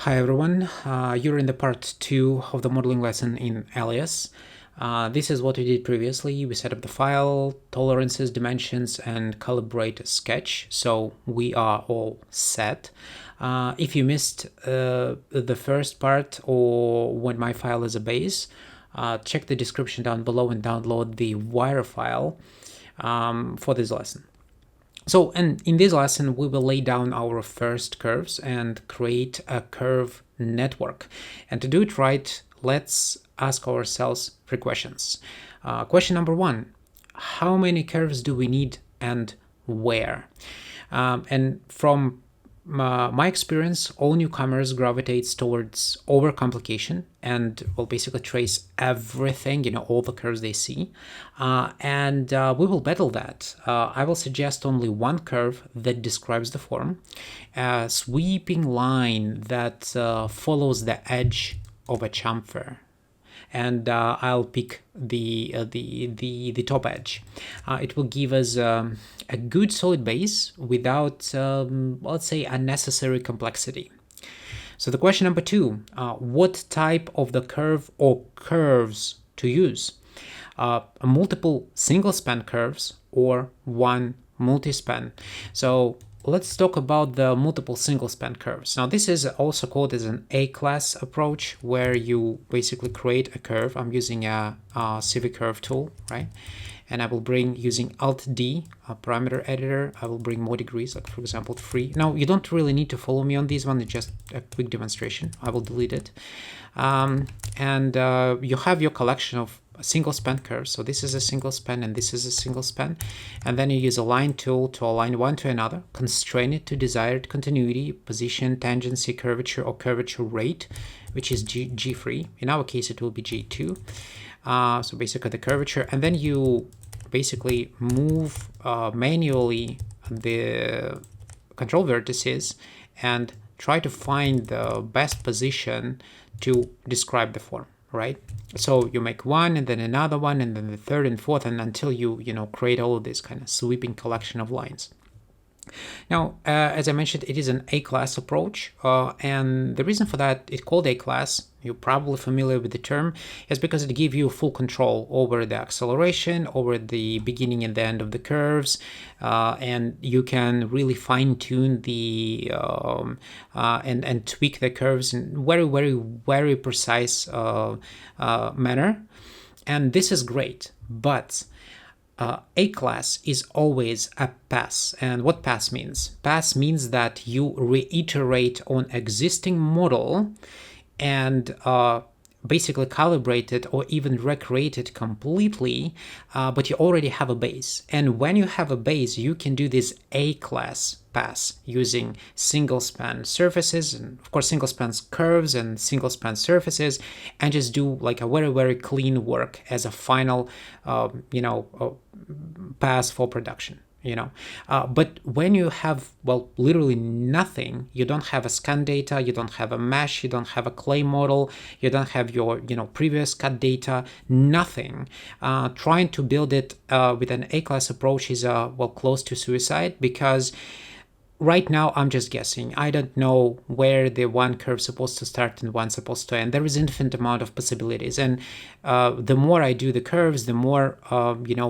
Hi everyone, you're in the part 2 of the modeling lesson in Alias. This is what we did previously. We set up the file, tolerances, dimensions, and calibrate a sketch. So we are all set. If you missed the first part or when my file is a base, check the description down below and download the wire file for this lesson. So, and in this lesson, we will lay down our first curves and create a curve network. And to do it right, let's ask ourselves 3 questions. Question number 1, how many curves do we need and where? And from my experience, all newcomers gravitates towards overcomplication and will basically trace everything, all the curves they see. And we will battle that. I will suggest only one curve that describes the form, a sweeping line that follows the edge of a chamfer. And I'll pick the top edge. It will give us a good solid base without, let's say, unnecessary complexity. So the question number 2, what type of the curve or curves to use? Multiple single span curves or one multi-span. So let's talk about the multiple single span curves. Now this is also called as an A-class approach, where you basically create a curve. I'm using a CV curve tool, right? And I will bring, using Alt-D, a parameter editor, I will bring more degrees, like for example 3. Now you don't really need to follow me on this one, it's just a quick demonstration. I will delete it. You have your collection of single span curves. So this is a single span and this is a single span. And then you use a line tool to align one to another, constrain it to desired continuity, position, tangency, curvature, or curvature rate, which is G3. In our case, it will be G2. So basically the curvature. And then you basically move manually the control vertices and try to find the best position to describe the form, right? So you make one and then another one and then the third and fourth, and until you create all of this kind of sweeping collection of lines. Now, as I mentioned, it is an A-class approach, and the reason for that, it's called A-class, you're probably familiar with the term, is because it gives you full control over the acceleration, over the beginning and the end of the curves, and you can really fine-tune the and tweak the curves in very precise manner, and this is great. But A-class is always a pass. And what pass means? Pass means that you reiterate on existing model and basically calibrate it or even recreate it completely, but you already have a base. And when you have a base, you can do this A-class pass using single span surfaces and of course single span curves and single span surfaces, and just do like a very clean work as a final pass for production. But when you have, well, literally nothing, you don't have a scan data, you don't have a mesh, you don't have a clay model, you don't have your previous cut data, nothing, trying to build it with an A-class approach is close to suicide, because right now I'm just guessing. I don't know where the one curve is supposed to start and one supposed to end. There is infinite amount of possibilities, and the more I do the curves, the more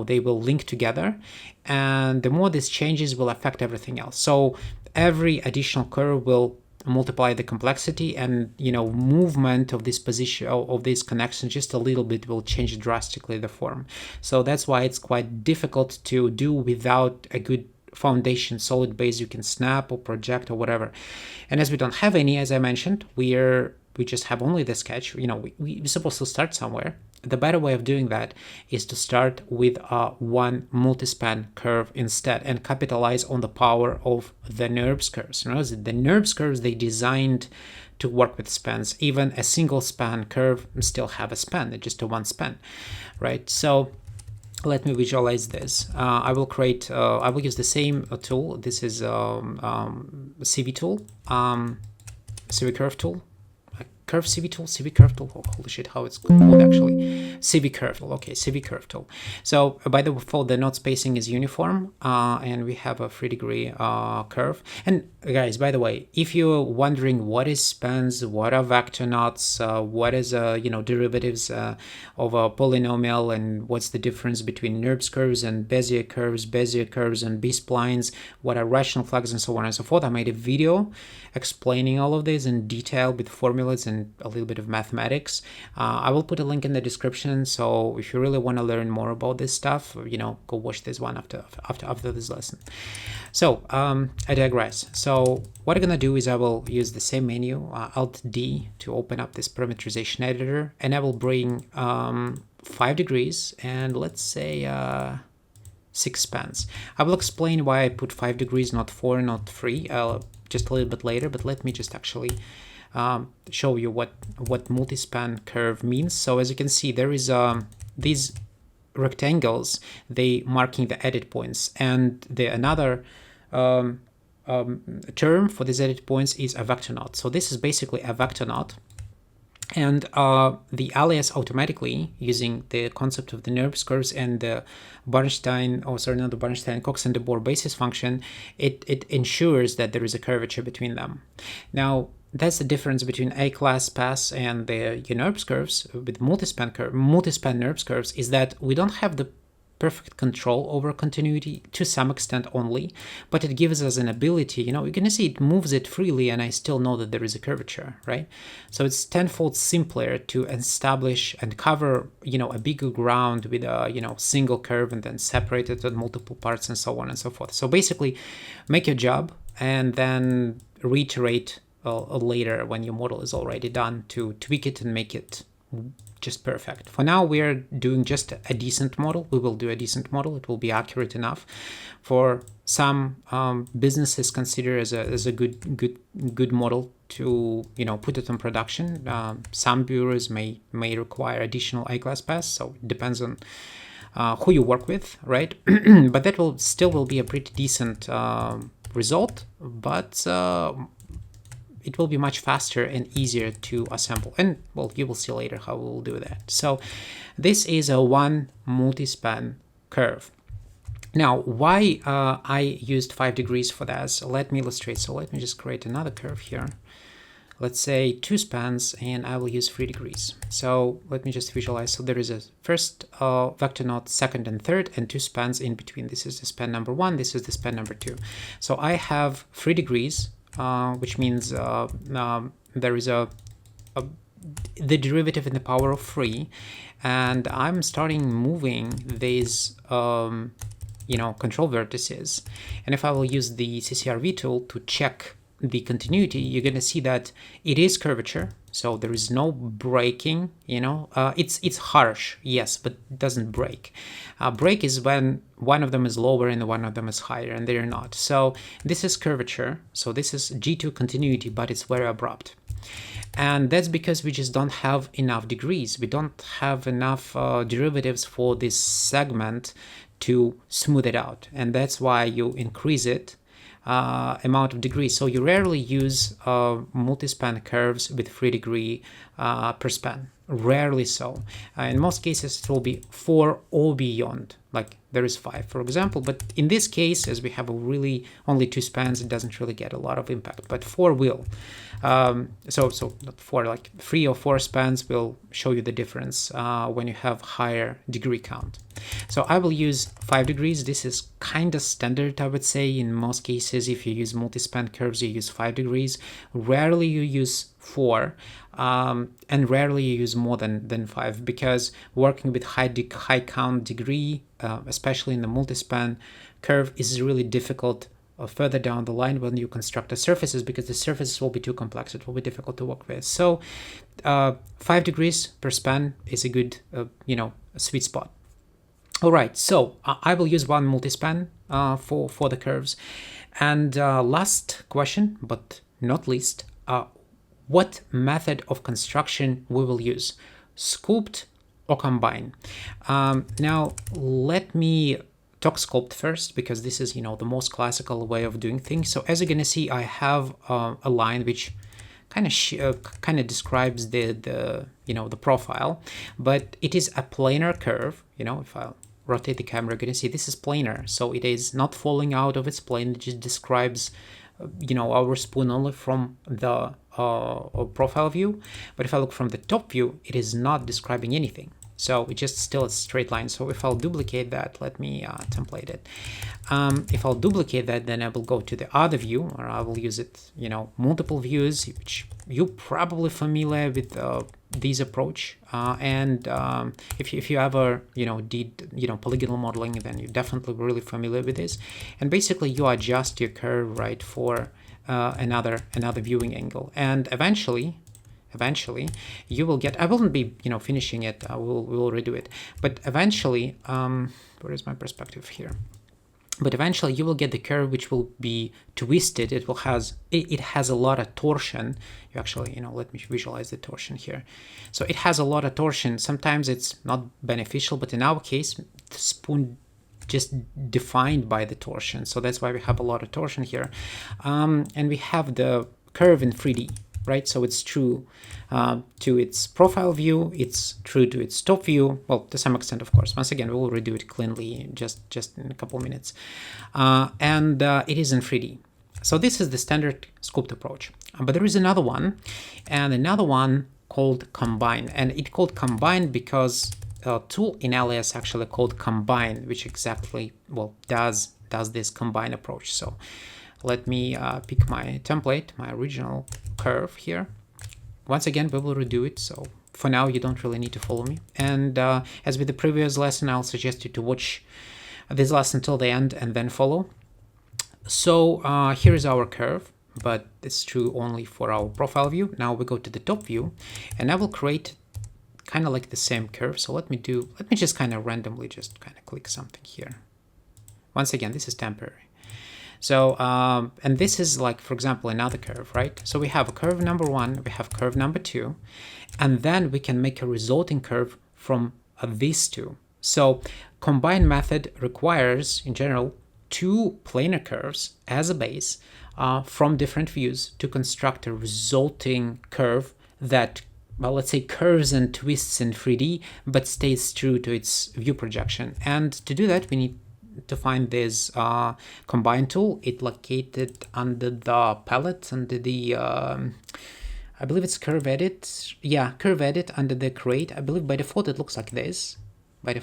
they will link together, and the more these changes will affect everything else. So every additional curve will multiply the complexity, and movement of this position of this connection just a little bit will change drastically the form. So that's why it's quite difficult to do without a good foundation, solid base you can snap or project or whatever. And as we don't have any, as I mentioned, we just have only the sketch. We're supposed to start somewhere. The better way of doing that is to start with one multi-span curve instead and capitalize on the power of the NURBS curves. The NURBS curves, they designed to work with spans. Even a single span curve still have a span, it's just a one span, right? So let me visualize this. I will use the same tool. This is CV tool, CV curve tool. curve CV tool, CV curve tool. Oh, holy shit, how it's called actually? CV curve tool. Okay, CV curve tool. So by default, the node spacing is uniform, and we have a 3-degree curve. And guys, by the way, if you're wondering what is spans, what are vector knots, what is derivatives of a polynomial, and what's the difference between NURBS curves and Bezier curves and B-splines, what are rational flags, and so on and so forth. I made a video explaining all of this in detail with formulas and a little bit of mathematics. I will put a link in the description, so if you really want to learn more about this stuff, go watch this one after this lesson. So I digress. So what I'm gonna do is I will use the same menu, Alt D, to open up this parameterization editor, and I will bring 5 degrees and let's say 6 spans. I will explain why I put 5 degrees, not 4, not 3, just a little bit later, but let me just actually show you what multispan curve means. So as you can see, there is these rectangles, they marking the edit points, and another term for these edit points is a vector knot. So this is basically a vector knot. And the alias automatically, using the concept of the NURBS curves and the Cox and de Boer basis function, it ensures that there is a curvature between them. Now, that's the difference between A-class pass and the NURBS curves with multispan NURBS curves, is that we don't have the perfect control over continuity to some extent only, but it gives us an ability, you're gonna see it moves it freely and I still know that there is a curvature, right? So it's tenfold simpler to establish and cover, a bigger ground with a, single curve and then separate it in multiple parts and so on and so forth. So basically make your job and then reiterate later when your model is already done to tweak it and make it just perfect. For now, we are doing just a decent model. We will do a decent model. It will be accurate enough for some businesses consider as a good model to put it on production. Some bureaus may require additional A-class pass, so it depends on who you work with, right? But that will be a pretty decent result, but it will be much faster and easier to assemble. And well, you will see later how we will do that. So this is a one multispan curve. Now, why I used 5 degrees for that? So let me illustrate. So let me just create another curve here. Let's say 2 spans, and I will use 3 degrees. So let me just visualize. So there is a first vector knot, second and third, and 2 spans in between. This is the span number 1. This is the span number 2. So I have 3 degrees. Which means there is the derivative in the power of 3, and I'm starting moving these control vertices. And if I will use the CCRV tool to check the continuity, you're going to see that it is curvature, so there is no breaking. It's harsh, yes, but it doesn't break. Break is when one of them is lower and one of them is higher, and they're not. So this is curvature, so this is G2 continuity, but it's very abrupt. And that's because we just don't have enough degrees. We don't have enough derivatives for this segment to smooth it out, and that's why you increase it amount of degrees. So you rarely use multispan curves with 3 degree per span. Rarely so. In most cases, it will be 4 or beyond. Like there is 5, for example. But in this case, as we have only 2 spans, it doesn't really get a lot of impact. But 4 will. So not 4, like 3 or 4 spans will show you the difference when you have higher degree count. So I will use 5 degrees. This is kind of standard, I would say. In most cases, if you use multispan curves, you use 5 degrees. Rarely you use 4, and rarely you use more than 5, because working with high count degree, especially in the multispan curve, is really difficult further down the line when you construct the surfaces, because the surfaces will be too complex. It will be difficult to work with. So 5 degrees per span is a good sweet spot. All right, so I will use one multispan for the curves. And last question, but not least, what method of construction we will use, sculpt or combine? Now, let me talk sculpt first, because this is, the most classical way of doing things. So as you're going to see, I have a line which kind of describes the the profile, but it is a planar curve. If I rotate the camera, you can see this is planar, so it is not falling out of its plane. It just describes our spoon only from the profile view. But if I look from the top view, it is not describing anything. So it's just still a straight line. So if I'll duplicate that, let me template it. If I'll duplicate that, then I will go to the other view, or I will use it, multiple views, which you're probably familiar with this approach. And if you ever, did, polygonal modeling, then you're definitely really familiar with this. And basically you adjust your curve, right, for another viewing angle. And eventually you will get, I won't be finishing it, we'll redo it, but eventually where is my perspective here, but eventually you will get the curve which will be twisted. It has a lot of torsion. You actually, let me visualize the torsion here. So it has a lot of torsion. Sometimes it's not beneficial, but in our case the spoon just defined by the torsion, so that's why we have a lot of torsion here. And we have the curve in 3D, right? So it's true to its profile view, it's true to its top view, well, to some extent, of course. Once again, we will redo it cleanly just in a couple of minutes. And it is in 3D. So this is the standard scooped approach. But there is another one, and another one called Combine. And it called Combine because a tool in Alias actually called Combine, which exactly, well, does this Combine approach. So let me pick my template, my original curve here. Once again, we will redo it, so for now you don't really need to follow me. And as with the previous lesson, I'll suggest you to watch this lesson till the end and then follow. So here is our curve, but it's true only for our profile view. Now we go to the top view, and I will create kind of like the same curve. So let me just kind of randomly just kind of click something here. Once again, this is temporary. So, and this is like, for example, another curve, right? So we have a curve number 1, we have curve number 2, and then we can make a resulting curve from these two. So combine method requires, in general, 2 planar curves as a base from different views to construct a resulting curve that, well, let's say curves and twists in 3D, but stays true to its view projection. And to do that, we need to find this combine tool. It located under the palette, under the I believe it's curve edit. Yeah, curve edit under the create. I believe by default it looks like this. But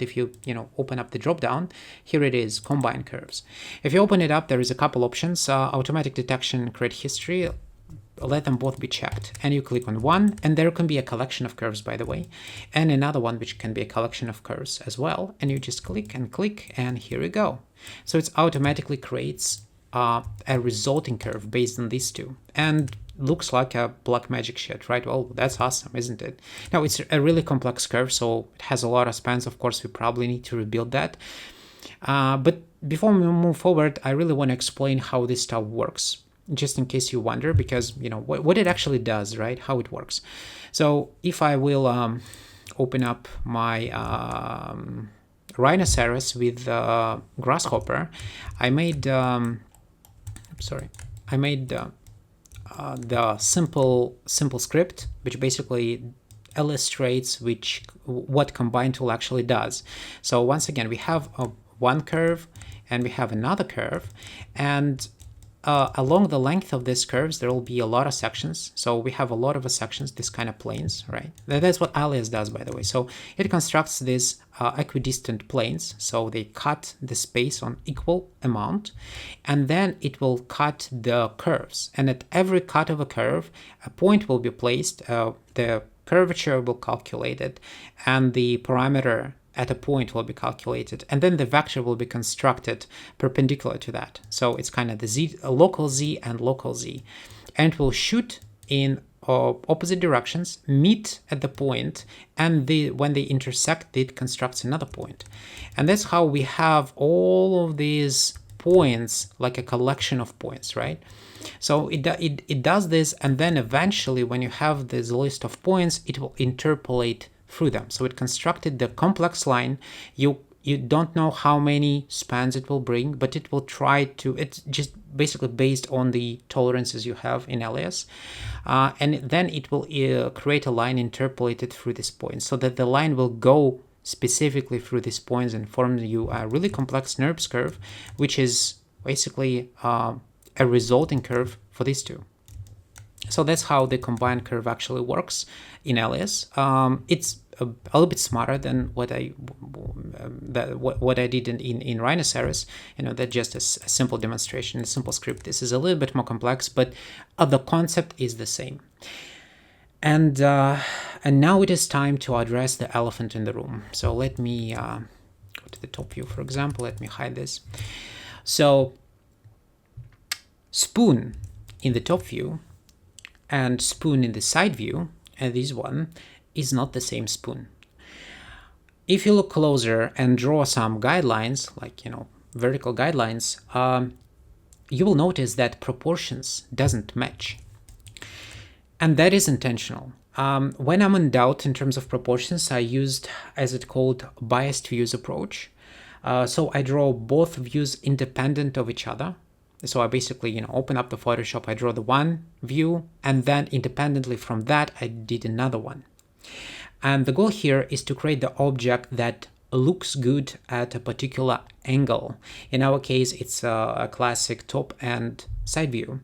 if you open up the drop down, here it is, combine curves. If you open it up, there is a couple options: automatic detection, create history. Let them both be checked, and you click on one, and there can be a collection of curves, by the way, and another one which can be a collection of curves as well, and you just click, and here we go. So it automatically creates a resulting curve based on these two, and looks like a black magic shit, right? Well, that's awesome, isn't it? Now, it's a really complex curve, so it has a lot of spans. Of course, we probably need to rebuild that. But before we move forward, I really want to explain how this stuff works, just in case you wonder, because what it actually does, right? How it works. So if I will open up my rhinoceros with grasshopper, I made the simple script, which basically illustrates what combine tool actually does. So once again, we have one curve and we have another curve, and along the length of these curves, there will be a lot of sections. So we have a lot of sections, this kind of planes, right? That's what Alias does, by the way. So it constructs these equidistant planes. So they cut the space on equal amount, and then it will cut the curves. And at every cut of a curve, a point will be placed, the curvature will be calculated, and the parameter at a point will be calculated, and then the vector will be constructed perpendicular to that. So it's kind of the z, local z and local z, and it will shoot in opposite directions, meet at the point, and when they intersect, it constructs another point. And that's how we have all of these points, like a collection of points, right? So it does this, and then eventually, when you have this list of points, it will interpolate through them. So it constructed the complex line. You You don't know how many spans it will bring, but it will try to, it's just basically based on the tolerances you have in Alias. And then it will create a line interpolated through this point, so that the line will go specifically through these points and form you a really complex NURBS curve, which is basically a resulting curve for these two. So that's how the combined curve actually works in Alias. It's a little bit smarter than what I did in Rhinoceros. That's just a simple demonstration, a simple script. This is a little bit more complex, but the concept is the same. And now it is time to address the elephant in the room. So let me go to the top view, for example. Let me hide this. So spoon in the top view and spoon in the side view, and this one is not the same spoon. If you look closer and draw some guidelines, like vertical guidelines, you will notice that proportions doesn't match. And that is intentional. When I'm in doubt in terms of proportions, I used, as it's called, biased views approach. So I draw both views independent of each other. So I basically, open up the Photoshop, I draw the one view, and then independently from that, I did another one. And the goal here is to create the object that looks good at a particular angle. In our case, it's a classic top and side view.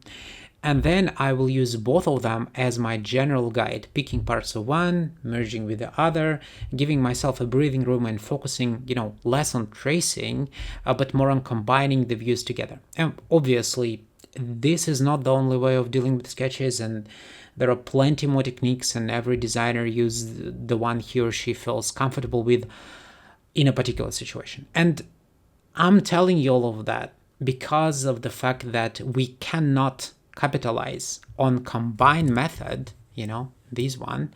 And then I will use both of them as my general guide, picking parts of one, merging with the other, giving myself a breathing room and focusing, less on tracing, but more on combining the views together. And obviously, this is not the only way of dealing with sketches, and there are plenty more techniques, and every designer uses the one he or she feels comfortable with in a particular situation. And I'm telling you all of that because of the fact that we cannot capitalize on combined method, this one,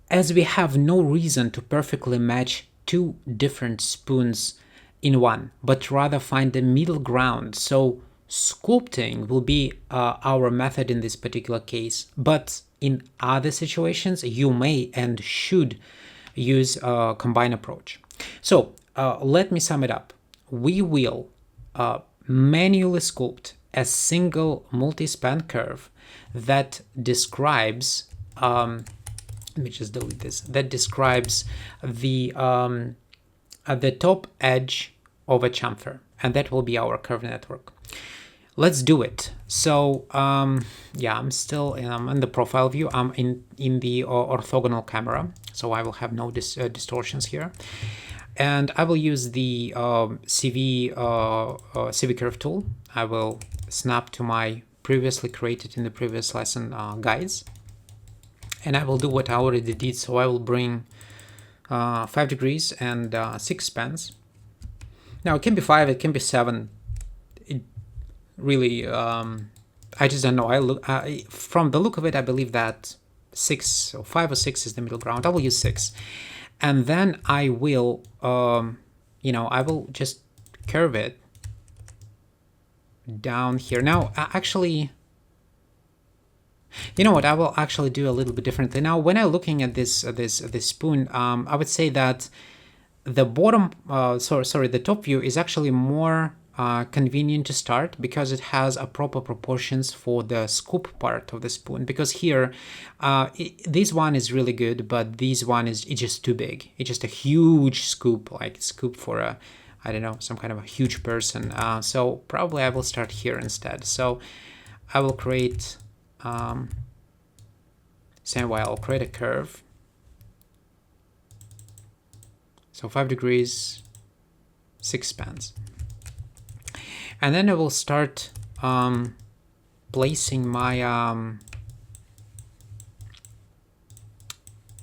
as we have no reason to perfectly match two different spoons in one, but rather find the middle ground. So sculpting will be our method in this particular case, but in other situations you may and should use a combined approach. So let me sum it up. We will manually sculpt a single multi-span curve that describes, let me just delete this, that describes the top edge of a chamfer, and that will be our curve network. Let's do it. So yeah, I'm in the profile view. I'm in the orthogonal camera, so I will have no distortions here. And I will use the CV curve tool. I will snap to my previously created in the previous lesson guides. And I will do what I already did. So I will bring 5 degrees and 6 spans. Now it can be 5, it can be 7. It really, I just don't know. From the look of it, I believe that 6 or 5 or 6 is the middle ground. I will use 6. And then I will, I will just curve it down here. Now, actually, you know what? I will actually do a little bit differently. Now, when I'm looking at this spoon, I would say that the bottom, the top view is actually more convenient to start because it has a proper proportions for the scoop part of the spoon. Because here, this one is really good, but this one it's just too big. It's just a huge scoop, like scoop for a, I don't know, some kind of a huge person. So probably I will start here instead. So I will create, same way, I'll create a curve. So 5 degrees, 6 spans. And then I will start placing my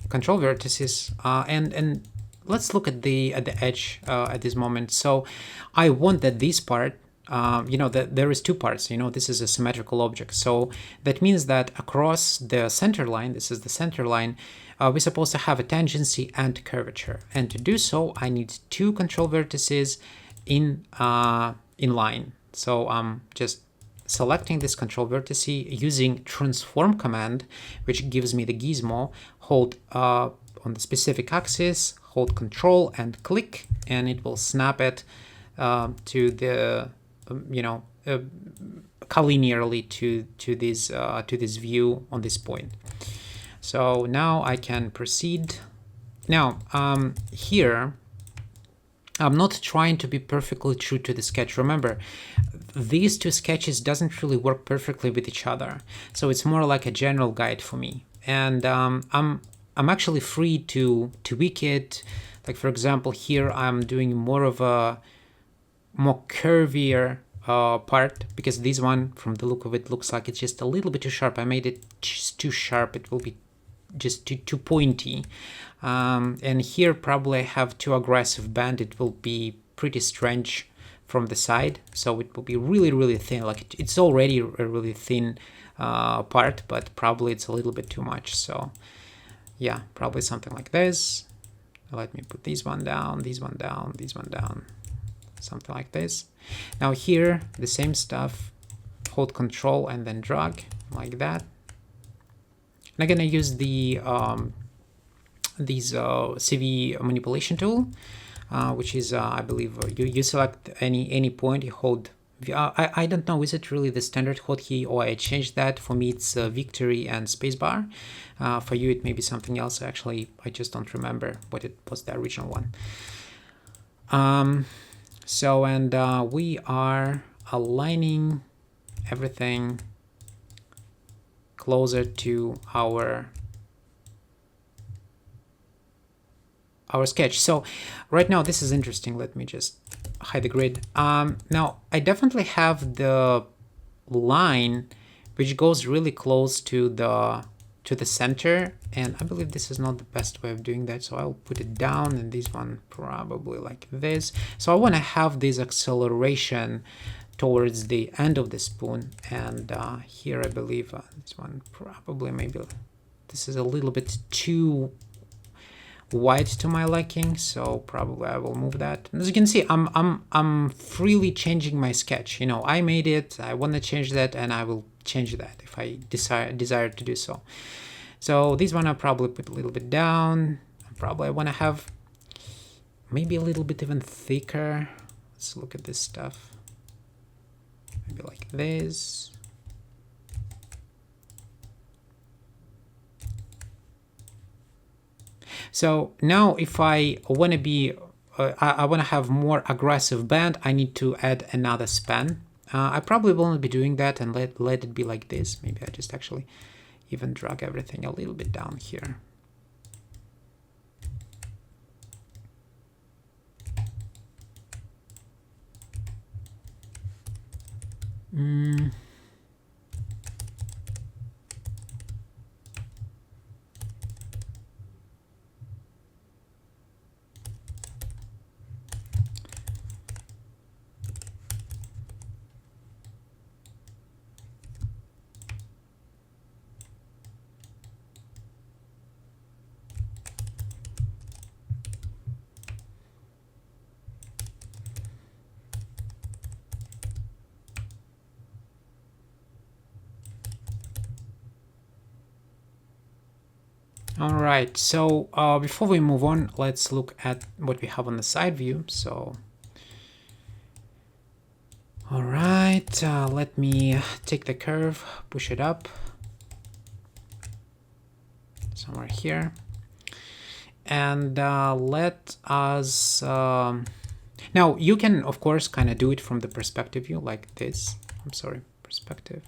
control vertices, and let's look at the edge at this moment. So I want that this part, that there is 2 parts. This is a symmetrical object. So that means that across the center line, this is the center line, we're supposed to have a tangency and curvature. And to do so, I need 2 control vertices in line. So I'm just selecting this control vertex using transform command, which gives me the gizmo, hold on the specific axis, hold Control and click, and it will snap it to the collinearly to this view on this point. So now I can proceed. Now here I'm not trying to be perfectly true to the sketch. Remember, these two sketches doesn't really work perfectly with each other, so it's more like a general guide for me. And I'm actually free to tweak it. Like for example, here I'm doing more of a more curvier part, because this one, from the look of it, looks like it's just a little bit too sharp. I made it just too sharp. It will be just too pointy. And here probably I have too aggressive band. It will be pretty strange from the side, so it will be really thin. Like it's already a really thin part, but probably it's a little bit too much. So yeah, probably something like this. Let me put this one down, this one down, this one down, something like this. Now here the same stuff, hold Control and then drag like that. And I'm gonna use the CV manipulation tool, which is I believe you select any point, you hold. I don't know, is it really the standard hotkey, or I changed that? For me it's victory and spacebar. For you it may be something else. Actually, I just don't remember what it was, the original one. So, and we are aligning everything closer to our sketch. So right now this is interesting. Let me just hide the grid. Now I definitely have the line which goes really close to the center, and I believe this is not the best way of doing that, so I'll put it down, and this one probably like this. So I want to have this acceleration towards the end of the spoon, and here I believe this one probably, maybe this is a little bit too wide to my liking, so probably I will move that. And as you can see, I'm freely changing my sketch. You know, I made it, I want to change that, and I will change that if I desire to do so. So this one I'll probably put a little bit down. Probably I want to have maybe a little bit even thicker. Let's look at this stuff. Maybe like this. So now if I want to be, I want to have more aggressive band, I need to add another span. I probably will not be doing that, and let it be like this. Maybe I just actually even drag everything a little bit down here. All right, so before we move on, let's look at what we have on the side view. So, all right, let me take the curve, push it up somewhere here, and let us, now you can of course kind of do it from the perspective view like this. I'm sorry, perspective.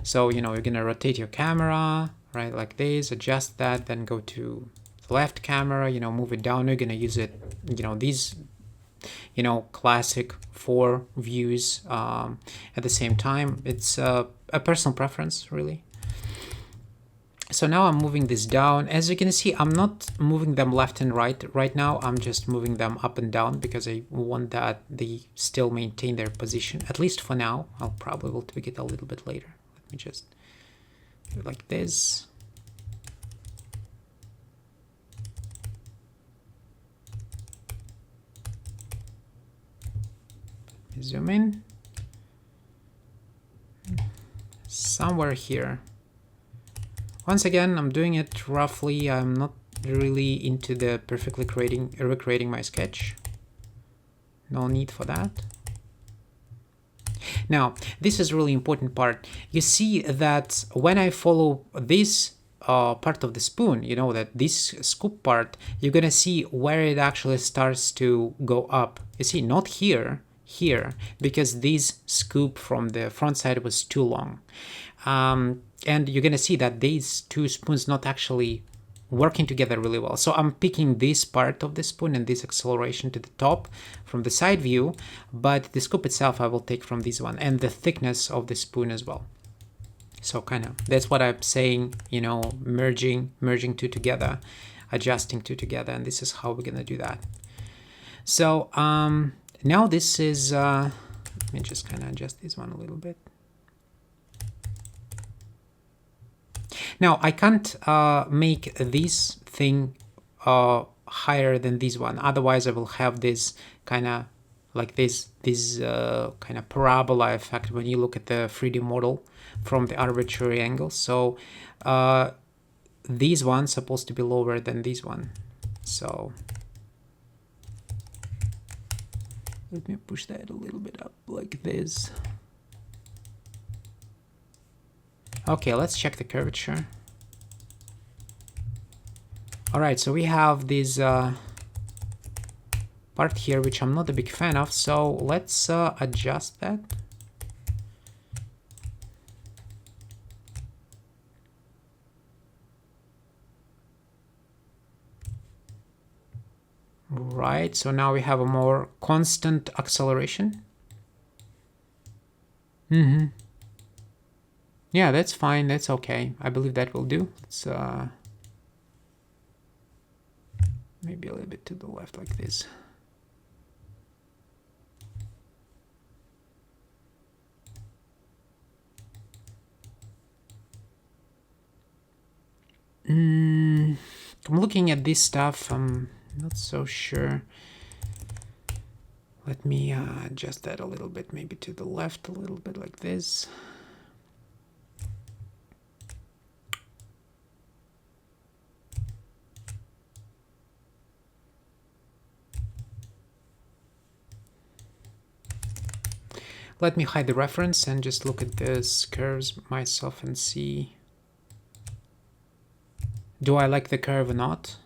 So, you know, you're gonna rotate your camera, right, like this, adjust that, then go to the left camera, you know, move it down. You're gonna use it, you know, these, you know, classic 4 views at the same time. It's a personal preference, really. So now I'm moving this down. As you can see, I'm not moving them left and right now. I'm just moving them up and down because I want that they still maintain their position, at least for now. I'll probably will tweak it a little bit later. Let me just do it like this. Zoom in. Somewhere here. Once again, I'm doing it roughly. I'm not really into the perfectly recreating my sketch. No need for that. Now, this is really important part. You see that when I follow this part of the spoon, you know, that this scoop part, you're gonna see where it actually starts to go up. You see, not here, because this scoop from the front side was too long. And you're gonna see that these two spoons not actually working together really well. So I'm picking this part of the spoon and this acceleration to the top from the side view, but the scoop itself I will take from this one, and the thickness of the spoon as well. So kind of, that's what I'm saying, you know, merging two together, adjusting two together, and this is how we're gonna do that. So now this is, let me just kind of adjust this one a little bit. Now I can't make this thing higher than this one, otherwise I will have this kind of like this kind of parabola effect when you look at the 3D model from the arbitrary angle. So these one's supposed to be lower than this one. So let me push that a little bit up like this. Okay, let's check the curvature. All right, so we have this part here, which I'm not a big fan of. So let's adjust that. Right, so now we have a more constant acceleration. Yeah, that's fine, that's okay. I believe that will do. It's maybe a little bit to the left like this. I'm looking at this stuff, I'm not so sure. Let me adjust that a little bit, maybe to the left a little bit like this. Let me hide the reference and just look at these curves myself and see, do I like the curve or not?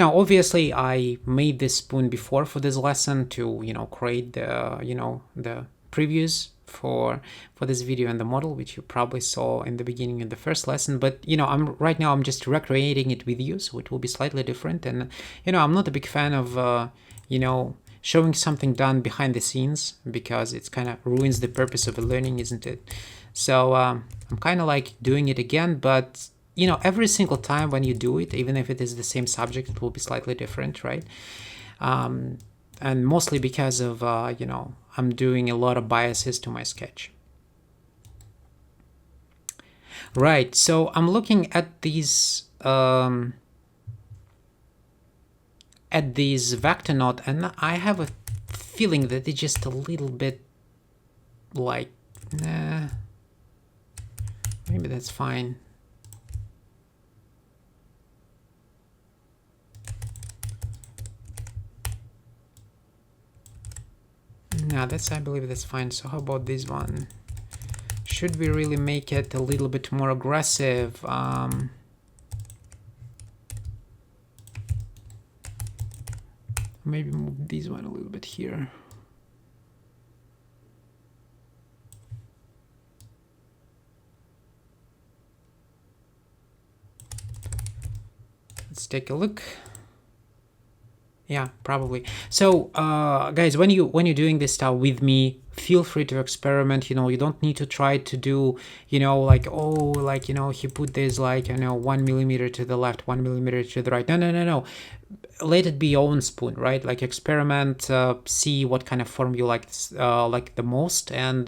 Now, obviously, I made this spoon before for this lesson to, you know, create the, you know, the previews for this video and the model, which you probably saw in the beginning of the first lesson. But, you know, right now I'm just recreating it with you, so it will be slightly different. And, you know, I'm not a big fan of, you know, showing something done behind the scenes, because it's kind of ruins the purpose of the learning, isn't it? So I'm kind of like doing it again, but you know, every single time when you do it, even if it is the same subject, it will be slightly different, right? And mostly because of, you know, I'm doing a lot of biases to my sketch. Right, so I'm looking at these vector node, and I have a feeling that it's just a little bit like, nah, maybe that's fine. No, I believe that's fine. So how about this one? Should we really make it a little bit more aggressive? Maybe move this one a little bit here. Let's take a look. Yeah, probably. So guys, when you're doing this stuff with me, feel free to experiment. You know, you don't need to try to do, you know, like, oh, like, you know, he put this like, you know, 1 millimeter to the left, 1 millimeter to the right. No. Let it be your own spoon, right? Like, experiment, see what kind of form you like the most, and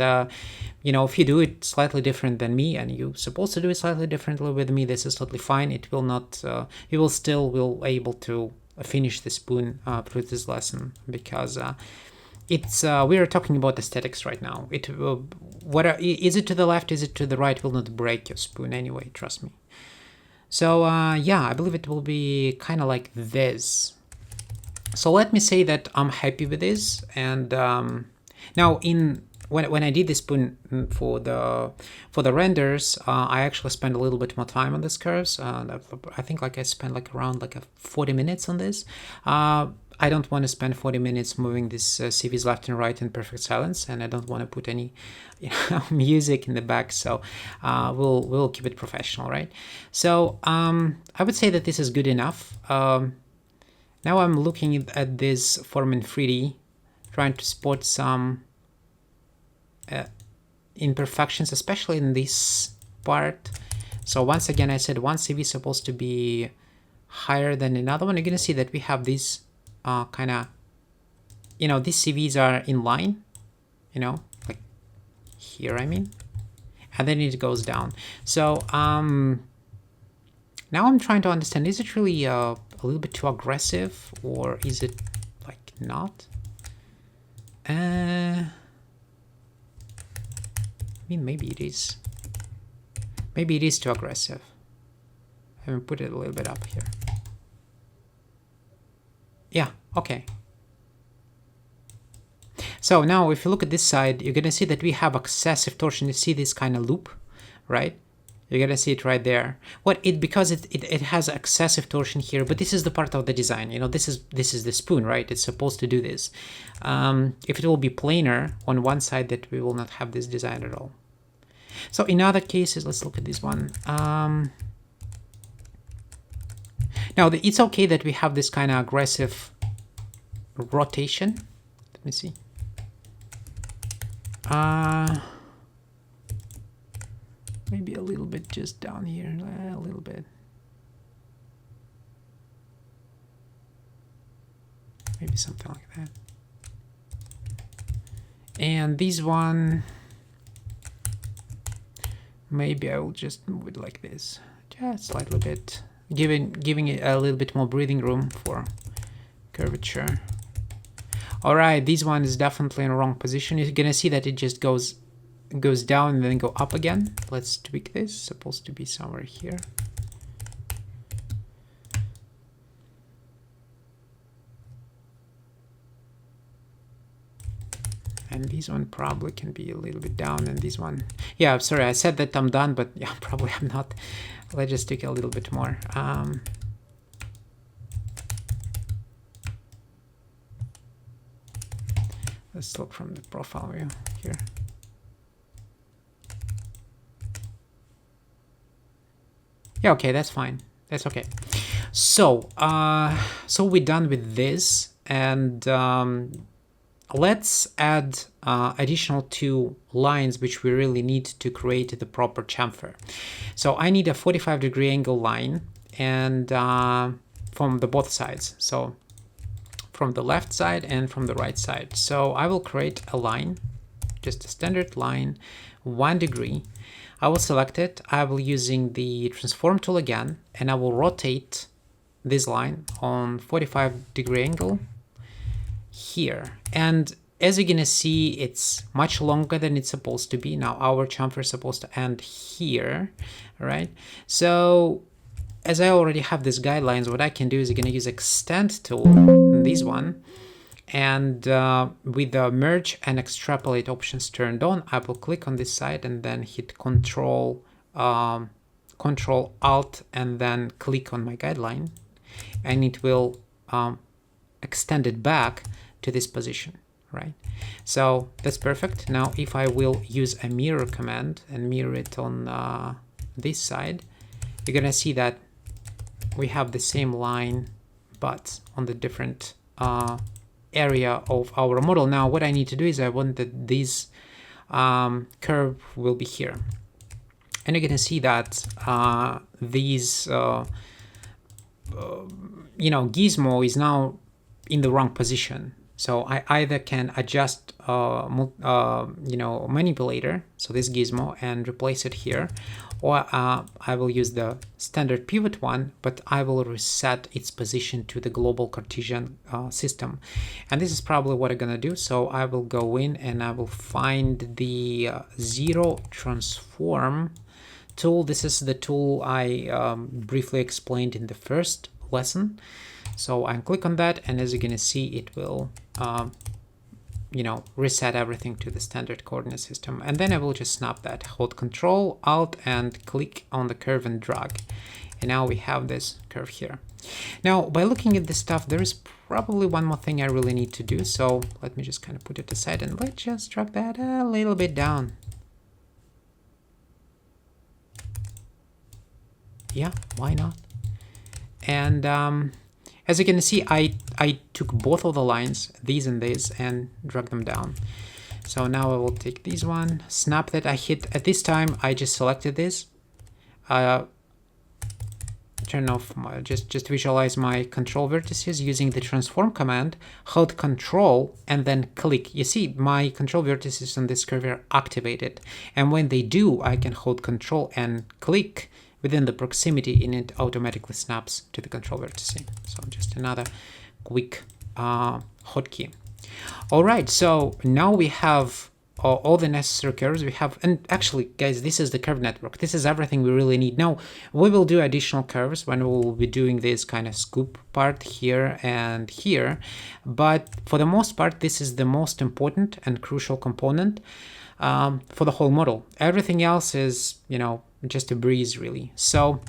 you know, if you do it slightly different than me, and you're supposed to do it slightly differently with me, this is totally fine. It will not, you will still able to finish the spoon through this lesson, because it's we are talking about aesthetics right now. It whether is it to the left, is it to the right, will not break your spoon anyway, trust me. So yeah, I believe it will be kind of like this. So let me say that I'm happy with this. And now when I did this spoon for the renders, I actually spent a little bit more time on these curves. I think like I spent like around like 40 minutes on this. I don't want to spend 40 minutes moving these CVs left and right in perfect silence, and I don't want to put any music in the back. So we'll keep it professional, right? So I would say that this is good enough. Now I'm looking at this form in 3D, trying to spot some imperfections, especially in this part. So once again, I said one CV is supposed to be higher than another one. You're gonna see that we have these kind of, these CVs are in line, like here, I mean, and then it goes down. So now I'm trying to understand, is it really a little bit too aggressive, or is it like not? I mean, maybe it is. Maybe it is too aggressive. I will put it a little bit up here. Yeah, okay. So now if you look at this side, you're gonna see that we have excessive torsion. You see this kind of loop, right? You're gonna see it right there. Because it has excessive torsion here, but this is the part of the design. This is the spoon, right? It's supposed to do this. If it will be planar on one side, that we will not have this design at all. So in other cases, let's look at this one. Now it's okay that we have this kind of aggressive rotation. Let me see. Maybe a little bit just down here, a little bit. Maybe something like that. And this one, maybe I will just move it like this, just a little bit, giving it a little bit more breathing room for curvature. All right, this one is definitely in the wrong position. You're gonna see that it just goes down and then go up again. Let's tweak this. It's supposed to be somewhere here. And this one probably can be a little bit down, and this one, yeah, sorry, I said that I'm done, but yeah, probably I'm not. Let's just tweak a little bit more. Let's look from the profile view here. Yeah, okay, that's fine. That's okay. So, so we're done with this, and let's add additional 2 lines which we really need to create the proper chamfer. So I need a 45-degree angle line, and from the both sides. So from the left side and from the right side. So I will create a line, just a standard line, 1 degree. I will select it. I will using the transform tool again, and I will rotate this line on 45-degree angle here. And as you're gonna see, it's much longer than it's supposed to be. Now our chamfer is supposed to end here, right? So as I already have these guidelines, what I can do is I'm gonna use extend tool, this one, and with the merge and extrapolate options turned on, I will click on this side and then hit Control Alt and then click on my guideline, and it will extend it back to this position, right? So that's perfect. Now if I will use a mirror command and mirror it on this side, you're gonna see that we have the same line but on the different area of our model. Now what I need to do is I want that this curve will be here, and you're gonna see that these gizmo is now in the wrong position. So I either can adjust manipulator, so this gizmo, and replace it here, or I will use the standard pivot one, but I will reset its position to the global Cartesian system. And this is probably what I'm gonna do. So I will go in and I will find the zero transform tool, this is the tool I briefly explained in the first lesson. So I click on that, and as you're going to see, it will reset everything to the standard coordinate system. And then I will just snap that, hold Control Alt and click on the curve and drag. And now we have this curve here. Now, by looking at this stuff, there is probably one more thing I really need to do. So let me just kind of put it aside, and let's just drag that a little bit down. Yeah, why not? And as you can see, I took both of the lines, these and these, and drag them down. So now I will take this one, snap that I hit. At this time, I just selected this. Turn off my, just visualize my control vertices using the transform command, hold Control and then click. You see my control vertices on this curve are activated, and when they do, I can hold Control and click within the proximity, and it automatically snaps to the control vertex. So just another quick hotkey. All right, so now we have all the necessary curves we have. And actually, guys, this is the curve network. This is everything we really need. Now, we will do additional curves when we will be doing this kind of scoop part here and here. But for the most part, this is the most important and crucial component for the whole model. Everything else is, just a breeze, really. So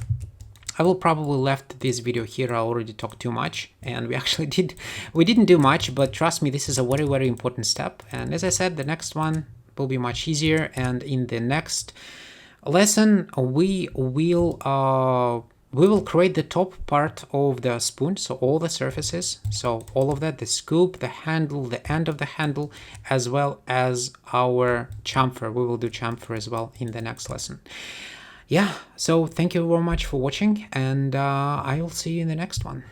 I will probably left this video here. I already talked too much, and we didn't do much, but trust me, this is a very, very important step. And as I said, the next one will be much easier. And in the next lesson, we will create the top part of the spoon, so all the surfaces, so all of that, the scoop, the handle, the end of the handle, as well as our chamfer. We will do chamfer as well in the next lesson. Yeah, so thank you very much for watching, and I'll see you in the next one.